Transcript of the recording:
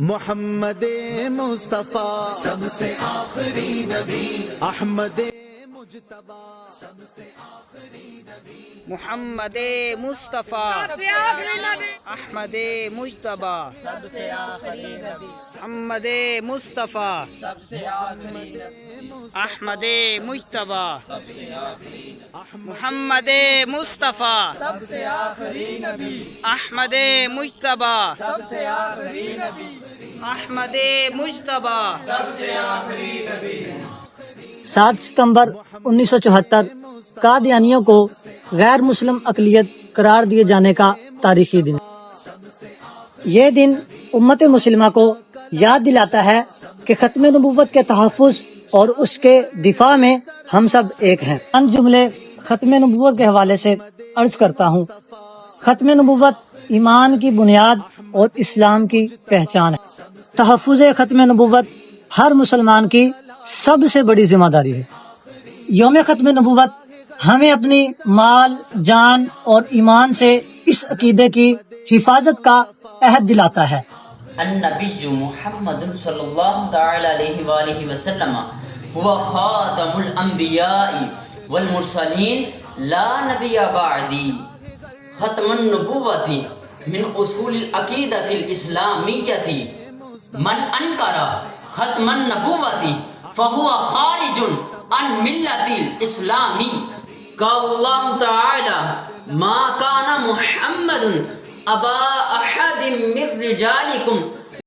محمد مصطفیٰ سب سے آخری نبی، احمد مجتبی سب سے آخری نبی، محمد مصطفیٰ سب سے آخری نبی، احمد مجتبی سب سے آخری نبی، محمد مصطفیٰ سب سے آخری نبی، احمد مجتبی محمد مصطفیٰ سب سے آخری نبی، احمد مجتبی سب سے آخری نبی، احمد مجتبی 7 ستمبر 1974 قادیانیوں کو غیر مسلم اقلیت قرار دیے جانے کا تاریخی دن۔ یہ دن امت مسلمہ کو یاد دلاتا ہے کہ ختم نبوت کے تحفظ اور اس کے دفاع میں ہم سب ایک ہیں۔ چند جملے ختم نبوت کے حوالے سے عرض کرتا ہوں۔ ختم نبوت ایمان کی بنیاد اور اسلام کی پہچان ہے۔ تحفظ ختم نبوت ہر مسلمان کی سب سے بڑی ذمہ داری ہے۔ یوم ختم نبوت ہمیں اپنی مال، جان اور ایمان سے اس عقیدے کی حفاظت کا عہد دلاتا ہے۔ النبی محمد صلی اللہ تعالی علیہ وآلہ وسلم هو خاتم الانبیاء والمرسلین لا نبی بعدی۔ ختم النبوت من اصول العقیدۃ الاسلامیۃ، من انکر ختم النبوت فهو خارج عن ملت الاسلام۔ قال اللہ تعالی ما کان محمد ابا احد من رجالکم